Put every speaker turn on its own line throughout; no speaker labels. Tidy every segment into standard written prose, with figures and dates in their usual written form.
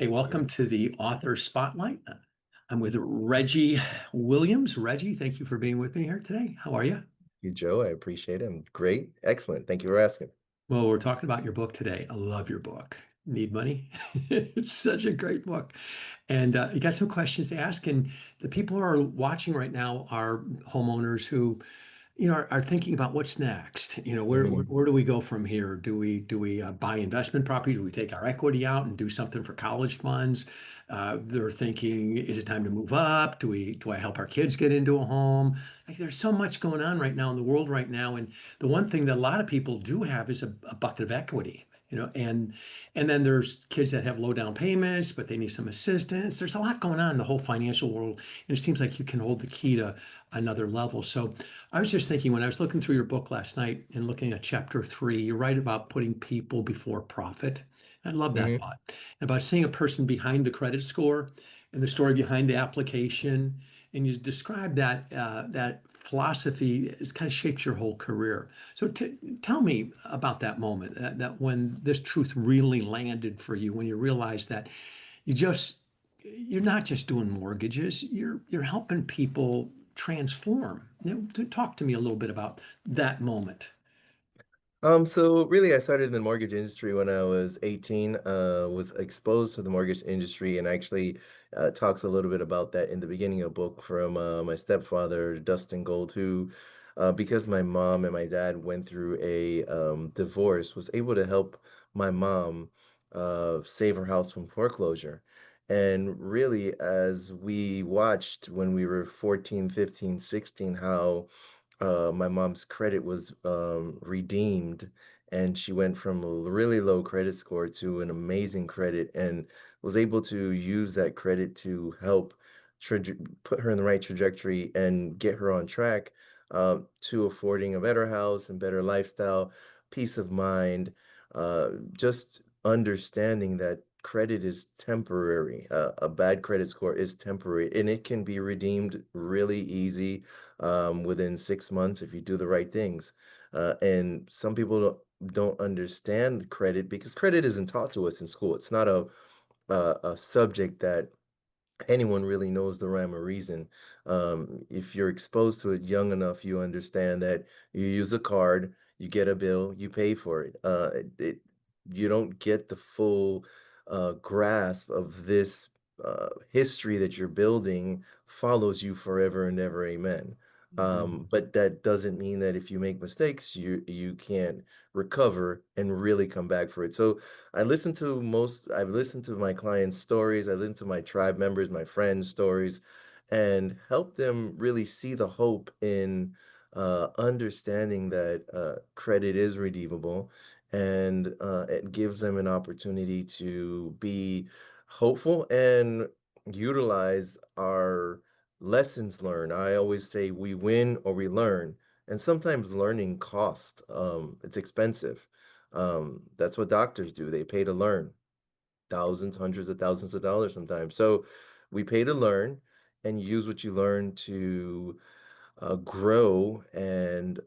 Hey, welcome to the Author Spotlight. I'm with Reggie Williams. Reggie, thank you for being with me here today. How are you?
You, Joe. I appreciate it. I'm great. Excellent. Thank you for asking.
Well, we're talking about your book today. I love your book. Need money? It's such a great book. And you got some questions to ask. And the people who are watching right now are homeowners who are thinking about what's next. Where,
Mhm.
where do we go from here? Do we buy investment property? Do we take our equity out and do something for college funds? They're thinking, is it time to move up? Do I help our kids get into a home? Like there's so much going on right now in the world right now. And the one thing that a lot of people do have is a bucket of equity. And then there's kids that have low down payments, but they need some assistance. There's a lot going on in the whole financial world, and it seems like you can hold the key to another level. So I was just thinking when I was looking through your book last night and looking at chapter 3, you write about putting people before profit. I love that
Mhm.
thought. And about seeing a person behind the credit score and the story behind the application. And you describe that philosophy has kind of shaped your whole career. So tell me about that moment, that when this truth really landed for you, when you realized that you just you're not just doing mortgages, you're helping people transform. Talk to me a little bit about that moment.
So really I started in the mortgage industry when I was 18, was exposed to the mortgage industry and actually talks a little bit about that in the beginning of the book from my stepfather, Dustin Gold, who because my mom and my dad went through a divorce, was able to help my mom save her house from foreclosure. And really, as we watched when we were 14, 15, 16, how my mom's credit was redeemed, and she went from a really low credit score to an amazing credit, and was able to use that credit to help put her in the right trajectory and get her on track to affording a better house and better lifestyle, peace of mind, just understanding that credit is temporary. A bad credit score is temporary, and it can be redeemed really easy within 6 months if you do the right things. And some people don't understand credit because credit isn't taught to us in school. It's not a subject that anyone really knows the rhyme or reason. If you're exposed to it young enough, you understand that you use a card, you get a bill, you pay for it. You don't get the full grasp of this history that you're building follows you forever and ever. Amen.
Mhm.
But that doesn't mean that if you make mistakes, you can't recover and really come back for it. So I've listened to my clients' stories, I listen to my tribe members, my friends' stories, and help them really see the hope in understanding that credit is redeemable, and it gives them an opportunity to be hopeful and utilize our lessons learned. I always say we win or we learn, and sometimes learning costs. It's expensive. That's what doctors do. They pay to learn thousands, hundreds of thousands of dollars sometimes. So we pay to learn and use what you learn to grow and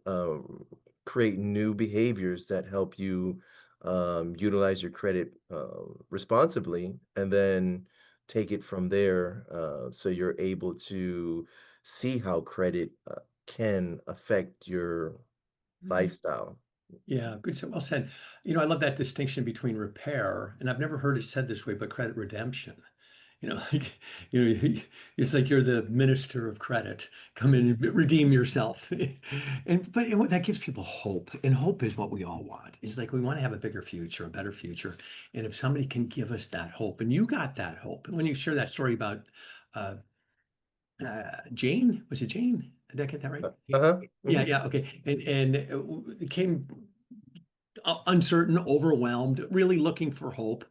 create new behaviors that help you utilize your credit responsibly, and then take it from there so you're able to see how credit can affect your
Mhm.
lifestyle.
Yeah, good. Well said. I love that distinction between repair, and I've never heard it said this way, but credit redemption. Like, it's like you're the minister of credit. Come in and redeem yourself. But that gives people hope, and hope is what we all want. It's like we want to have a bigger future, a better future, and if somebody can give us that hope, and you got that hope, and when you share that story about uh, Jane, was it Jane? Did I get that right?
Uh-huh.
Yeah,
Mhm.
yeah, okay, and it came uncertain, overwhelmed, really looking for hope,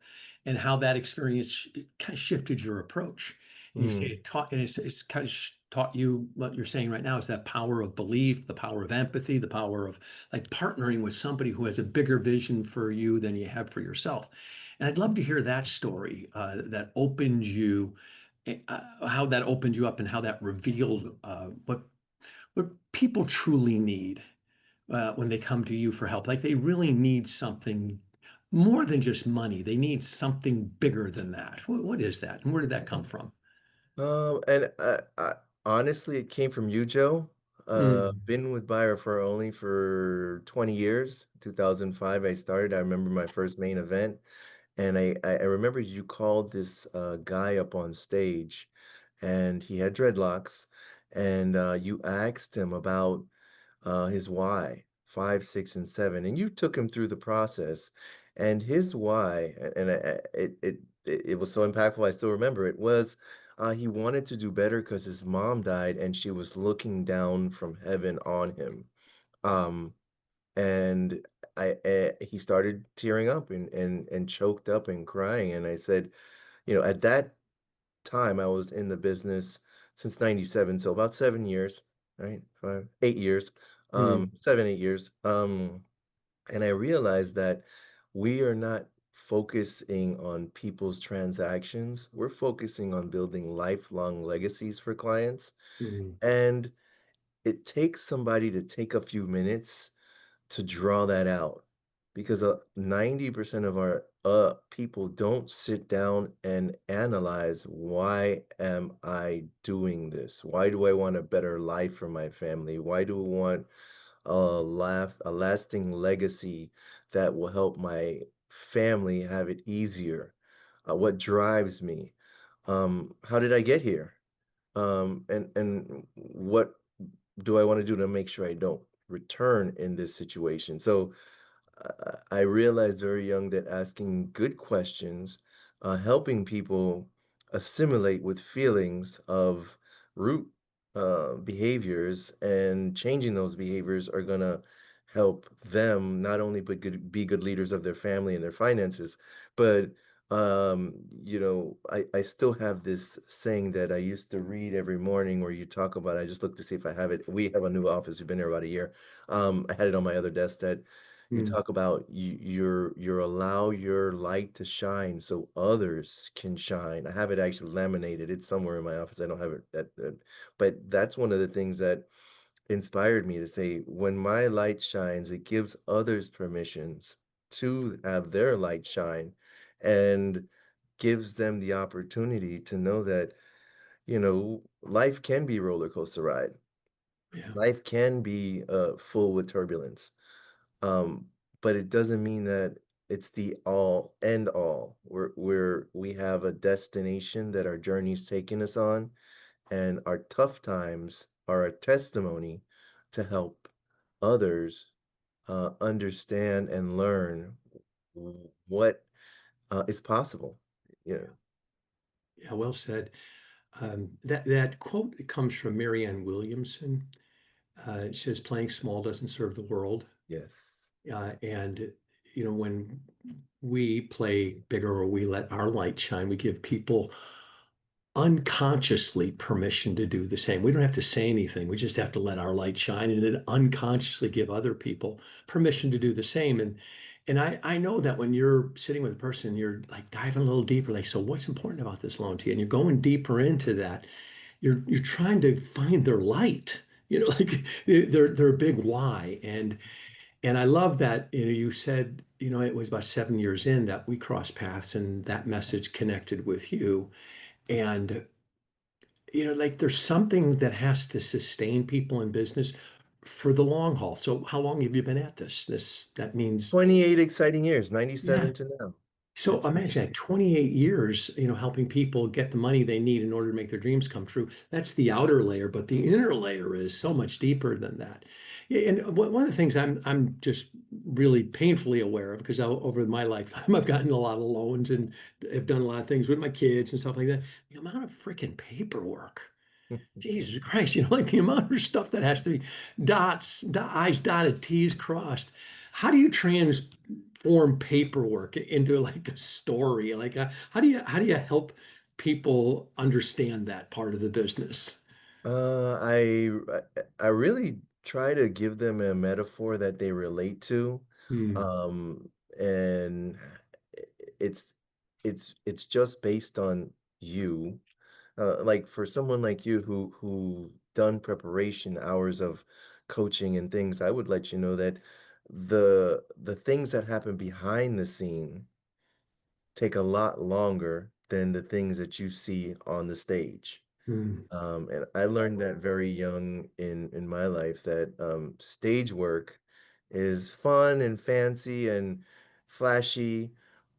and how that experience kind of shifted your approach. And you say
Mhm.
it taught, and it's kind of taught you what you're saying right now is that power of belief, the power of empathy, the power of like partnering with somebody who has a bigger vision for you than you have for yourself. And I'd love to hear that story that opened you, how that opened you up, and how that revealed what people truly need when they come to you for help. Like they really need something more than just money. They need something bigger than that. What is that? And where did that come from?
And honestly, it came from you, Joe.
Mm,
Been with Buyer for only for 20 years. 2005, I started. I remember my first main event, and I remember you called this guy up on stage, and he had dreadlocks, and you asked him about his why, 5, 6, and 7, and you took him through the process, and his why, and it was so impactful. I still remember it was he wanted to do better because his mom died, and she was looking down from heaven on him. Um, and he started tearing up and choked up and crying, and I said, at that time, I was in the business since '97, so about 7 years, right? 5, 8 years,
mm,
7, 8 years, and I realized that we are not focusing on people's transactions, we're focusing on building lifelong legacies for clients,
mm.
and it takes somebody to take a few minutes to draw that out because 90% of our people don't sit down and analyze, why am I doing this? Why do I want a better life for my family? Why do I want a lasting legacy that will help my family have it easier? What drives me? How did I get here? And what do I want to do to make sure I don't return in this situation? So I realized very young that asking good questions, helping people assimilate with feelings of root behaviors and changing those behaviors are going to help them not only be good leaders of their family and their finances, but I still have this saying that I used to read every morning where you talk about, I just looked to see if I have it. We have a new office. We've been here about a year. I had it on my other desk that you
Mm.
talk about you're allow your light to shine so others can shine. I have it actually laminated. It's somewhere in my office. I don't have it but that's one of the things that inspired me to say, when my light shines, it gives others permissions to have their light shine and gives them the opportunity to know that, life can be a roller coaster ride.
Yeah.
Life can be full with turbulence. Um, but it doesn't mean that it's the all end all. We have a destination that our journey's taking us on, and our tough times are a testimony to help others understand and learn what is possible. Yeah.
Yeah, well said. That quote comes from Marianne Williamson. It says, "Playing small doesn't serve the world."
Yes.
And when we play bigger or we let our light shine, we give people unconsciously permission to do the same. We don't have to say anything. We just have to let our light shine and then unconsciously give other people permission to do the same. And I know that when you're sitting with a person, you're like diving a little deeper, like, so what's important about this loan to you? And you're going deeper into that. You're trying to find their light, like their big why. And I love that, you said, it was about 7 years in that we crossed paths and that message connected with you. And like there's something that has to sustain people in business for the long haul. So how long have you been at this? That means,
28 exciting years,
yeah.
97 to now.
So
It's
imagine that 28 years, helping people get the money they need in order to make their dreams come true. That's the outer layer, but the inner layer is so much deeper than that. Yeah, and one of the things I'm just really painfully aware of, because over my lifetime I've gotten a lot of loans and have done a lot of things with my kids and stuff like that. The amount of freaking paperwork. Jesus Christ, like the amount of stuff that has to be I's dotted, T's crossed. How do you transform paperwork into like a story? Like, how do you help people understand that part of the business?
Uh, I I really try to give them a metaphor that they relate to,
Hmm.
and it's it's just based on you. Like for someone like you who done preparation, hours of coaching and things, I would let you know that the things that happen behind the scene take a lot longer than the things that you see on the stage.
Mm,
And I learned that very young in my life that stage work is fun and fancy and flashy,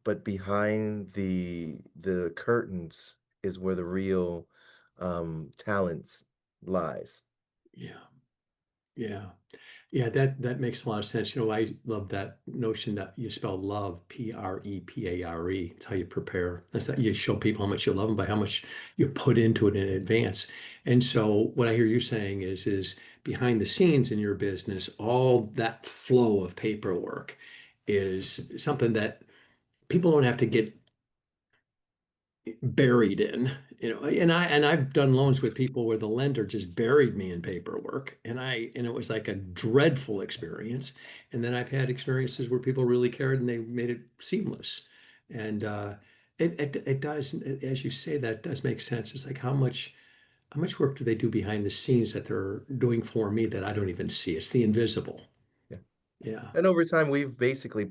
but behind the curtains is where the real talents lies.
yeah, yeah. Yeah, that makes a lot of sense. You know, I love that notion that you spell love, Prepare. It's how you prepare. That's how you show people how much you love them by how much you put into it in advance. And so what I hear you saying is behind the scenes in your business, all that flow of paperwork is something that people don't have to get buried in, you know, and I've done loans with people where the lender just buried me in paperwork and it was like a dreadful experience. And then I've had experiences where people really cared and they made it seamless. And it does, as you say, that does make sense. It's like how much work do they do behind the scenes that they're doing for me that I don't even see? It's the invisible.
Yeah.
Yeah.
And over time, we've basically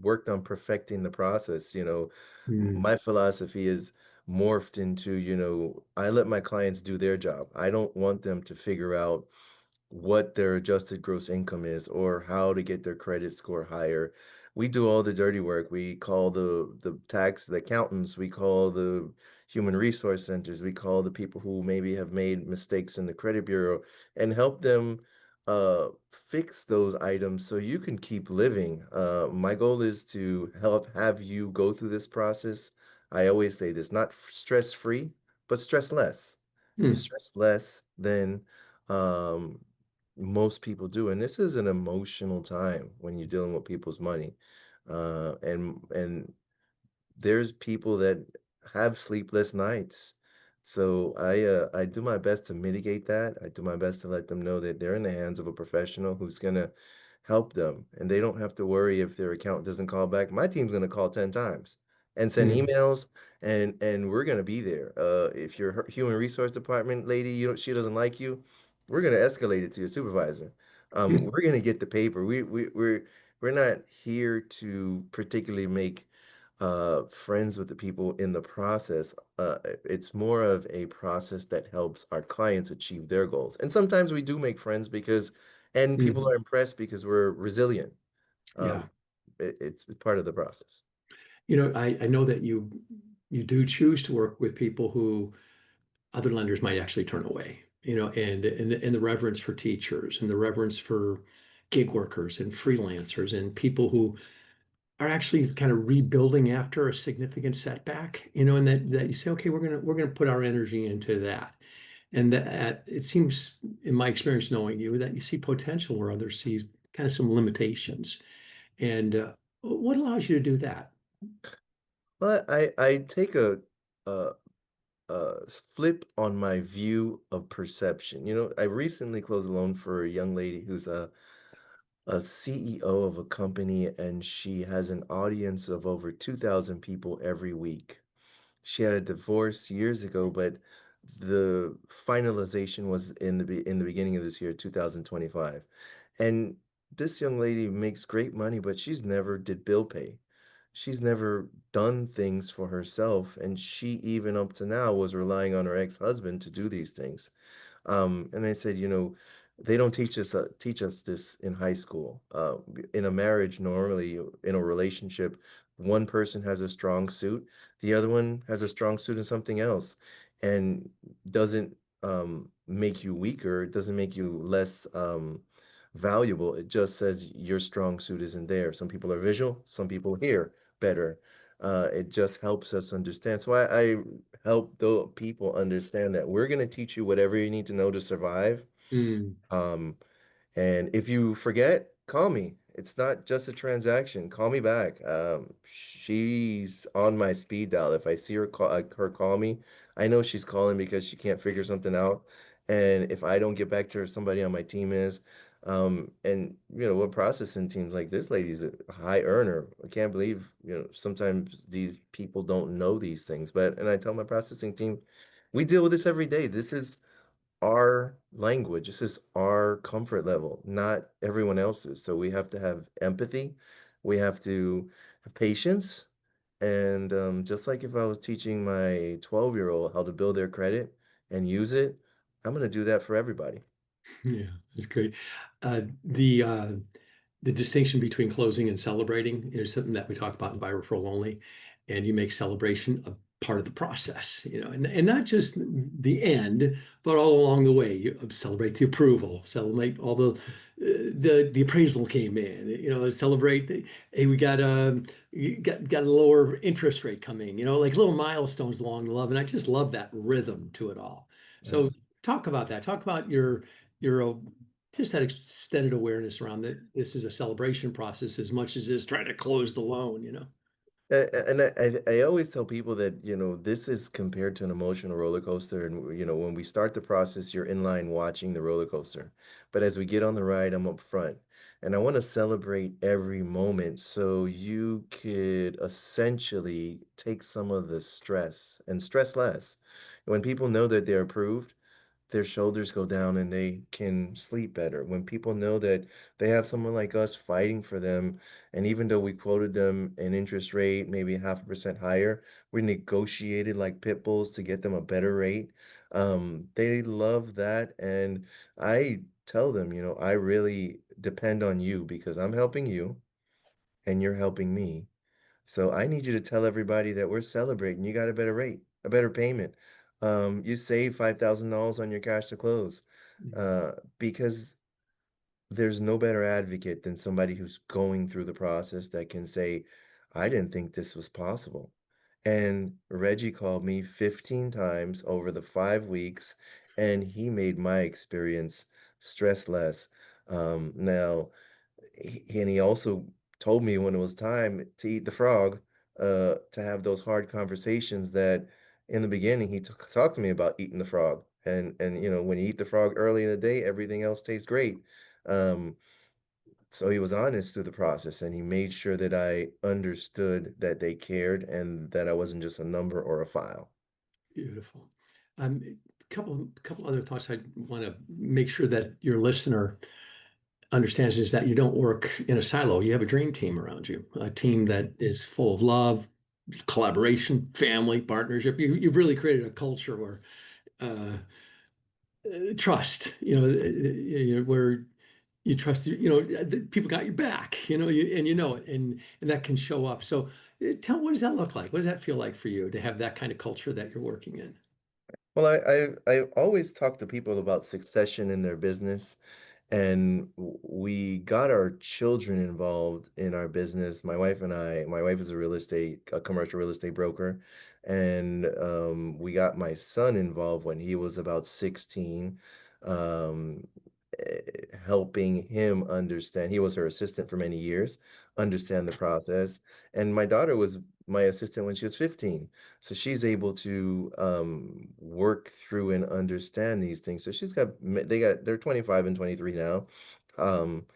worked on perfecting the process.
Mm,
My philosophy is morphed into, I let my clients do their job. I don't want them to figure out what their adjusted gross income is or how to get their credit score higher. We do all the dirty work. We call the accountants, we call the human resource centers, we call the people who maybe have made mistakes in the credit bureau and help them fix those items so you can keep living. My goal is to help have you go through this process. I always say this, not stress free, but stress less. You
mm,
stress less than um, most people do, and this is an emotional time when you're dealing with people's money. And there's people that have sleepless nights. So I do my best to mitigate that. I do my best to let them know that they're in the hands of a professional who's gonna help them, and they don't have to worry if their account doesn't call back. My team's gonna call 10 times and send
mm,
emails, and we're gonna be there. If your human resource department lady, she doesn't like you, we're gonna escalate it to your supervisor.
mm,
We're gonna get the paper. We're not here to particularly make friends with the people in the process. It's more of a process that helps our clients achieve their goals. And sometimes we do make friends and people
mm.
are impressed because we're resilient.
Yeah.
Um, it's part of the process.
You know, I know that you do choose to work with people who other lenders might actually turn away, you know, and the reverence for teachers and the reverence for gig workers and freelancers and people who are actually kind of rebuilding after a significant setback, you know, and that you say, okay, we're gonna put our energy into that. And that it seems, in my experience knowing you, that you see potential where others see kind of some limitations. And what allows you to do that?
But I take a, flip on my view of perception. I recently closed a loan for a young lady who's a CEO of a company, and she has an audience of over 2,000 people every week. She had a divorce years ago, but the finalization was in the beginning of this year, 2025. And this young lady makes great money, but she's never did bill pay. She's never done things for herself, and she even up to now was relying on her ex-husband to do these things. And I said, they don't teach us this in high school. In a marriage, normally in a relationship, one person has a strong suit, the other one has a strong suit in something else, and doesn't make you weaker. It doesn't make you less valuable. It just says your strong suit isn't there. Some people are visual, some people hear better. It just helps us understand. So I help the people understand that we're going to teach you whatever you need to know to survive.
Mm,
Um, and if you forget, call me. It's not just a transaction. Call me back. She's on my speed dial. If I see her call me, I know she's calling because she can't figure something out. And if I don't get back to her, somebody on my team is. And we're processing teams like this lady's a high earner. I can't believe, sometimes these people don't know these things. And I tell my processing team, we deal with this every day. This is our language. This is our comfort level, not everyone else's. So we have to have empathy. We have to have patience. And just like if I was teaching my 12-year-old how to build their credit and use it, I'm going to do that for everybody.
Yeah, that's great. Uh, the uh, the distinction between closing and celebrating is something that we talk about in Buy Referral Only, and you make celebration a part of the process, and not just the end, but all along the way. You celebrate the approval, celebrate all the appraisal came in, celebrate hey, we got got a lower interest rate coming, like little milestones along the love, and I just love that rhythm to it all. So
Yes.
talk about that. Talk about your just that extended awareness around that this is a celebration process as much as it is trying to close the loan.
And I always tell people that, this is compared to an emotional roller coaster. And, when we start the process, you're in line watching the roller coaster. But as we get on the ride, I'm up front. And I want to celebrate every moment so you could essentially take some of the stress and stress less. When people know that they're approved, their shoulders go down and they can sleep better. When people know that they have someone like us fighting for them, and even though we quoted them an interest rate, maybe 0.5% higher, we negotiated like pit bulls to get them a better rate. They love that. And I tell them, I really depend on you because I'm helping you and you're helping me. So I need you to tell everybody that we're celebrating. You got a better rate, a better payment. You save $5,000 on your cash to close, because there's no better advocate than somebody who's going through the process that can say, I didn't think this was possible. And Reggie called me 15 times over the 5 weeks, and he made my experience stress less. Now, and he also told me when it was time to eat the frog, to have those hard conversations that in the beginning he talked to me about eating the frog. And when you eat the frog early in the day, everything else tastes great. Um, so he was honest through the process and he made sure that I understood that they cared and that I wasn't just a number or a file.
Beautiful. A couple other thoughts I want to make sure that your listener understands is that you don't work in a silo. You have a dream team around you, a team that is full of love, collaboration, family, partnership. You've really created a culture where uh, trust, where you trust, people got your back, and you know it, and that can show up. So, what does that look like? What does that feel like for you to have that kind of culture that you're working in?
Well, I always talk to people about succession in their business. And we got our children involved in our business. My wife is a commercial real estate broker. And we got my son involved when he was about 16, um, helping him understand. He was her assistant for many years, understand the process. And my daughter was my assistant when she was 15. So she's able to work through and understand these things. So they're 25 and 23 now. Um,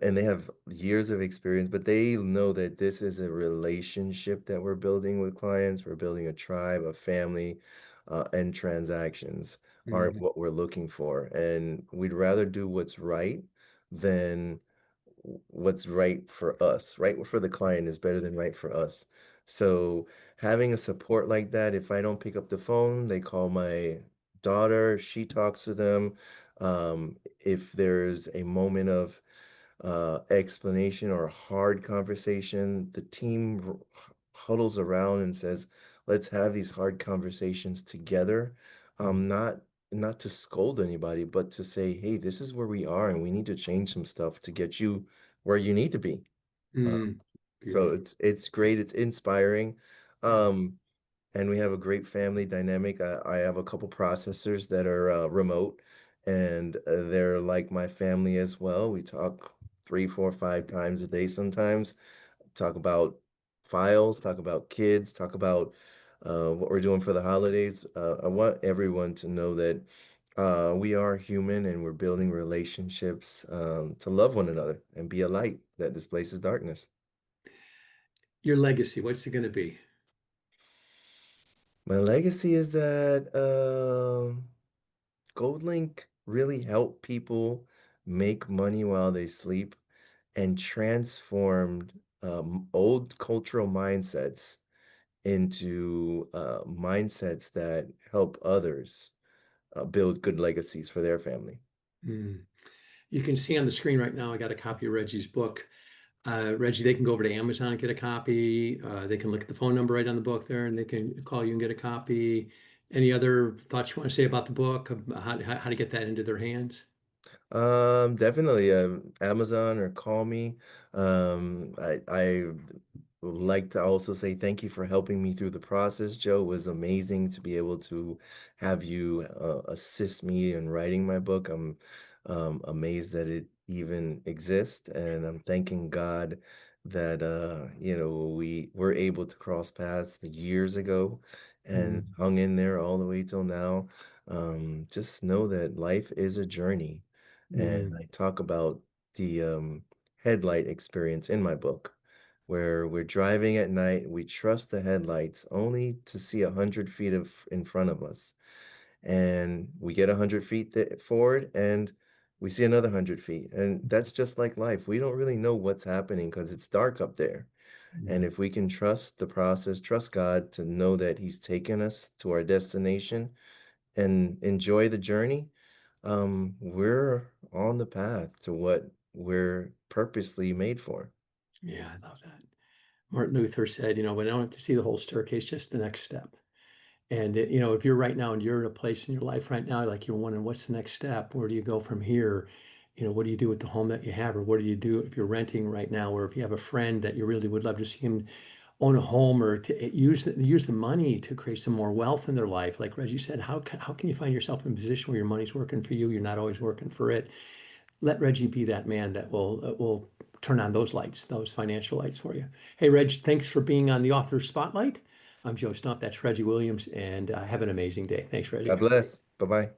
and they have years of experience, but they know that this is a relationship that we're building with clients. We're building a tribe, a family, and transactions are
Mhm.
what we're looking for. And we'd rather do what's right than what's right for us. Right for the client is better than right for us. So having a support like that, if I don't pick up the phone, they call my daughter, she talks to them. If there's a moment of explanation or a hard conversation, the team huddles around and says, "Let's have these hard conversations together." Not to scold anybody, but to say, "Hey, this is where we are, and we need to change some stuff to get you where you need to be." Uh,
Mm,
so
beautiful.
it's great, it's inspiring.
Yeah.
Um, and we have a great family dynamic. I have a couple processors that are remote, and they're like my family as well. We talk 3, 4, 5 times a day sometimes. Talk about files, talk about kids, talk about what we're doing for the holidays. I want everyone to know that we are human and we're building relationships to love one another and be a light that displaces darkness.
Your legacy, what's it going to be?
My legacy is that GoldLink really helped people make money while they sleep and transformed old cultural mindsets into mindsets that help others build good legacies for their family.
Mm. You can see on the screen right now, I got a copy of Reggie's book. Reggie, they can go over to Amazon and get a copy. They can look at the phone number right on the book there, and they can call you and get a copy. Any other thoughts you want to say about the book, how to get that into their hands?
Definitely, Amazon or call me. I would like to also say thank you for helping me through the process, Joe. It was amazing to be able to have you assist me in writing my book. I'm amazed that it even exists, and I'm thanking God that you know, we were able to cross paths years ago and
Mm,
hung in there all the way till now. Just know that life is a journey, and
mm,
I talk about the headlight experience in my book, where we're driving at night, we trust the headlights only to see 100 feet of in front of us, and we get 100 feet forward, and we see another 100 feet, and that's just like life. We don't really know what's happening because it's dark up there. And
mm.
if we can trust the process, trust God to know that He's taken us to our destination and enjoy the journey, we're on the path to what we're purposely made for.
Yeah, I love that. Martin Luther said, we don't have to see the whole staircase, just the next step. And if you're right now and you're in a place in your life right now, like you're wondering what's the next step, where do you go from here? What do you do with the home that you have, or what do you do if you're renting right now, or if you have a friend that you really would love to see him own a home, or to use the money to create some more wealth in their life. Like Reggie said, how can you find yourself in a position where your money's working for you? You're not always working for it. Let Reggie be that man that will turn on those lights, those financial lights for you. Hey, Reg, thanks for being on the Author Spotlight. I'm Joe Stump. That's Reggie Williams, and have an amazing day. Thanks,
God
Reggie.
bless. Bye bye.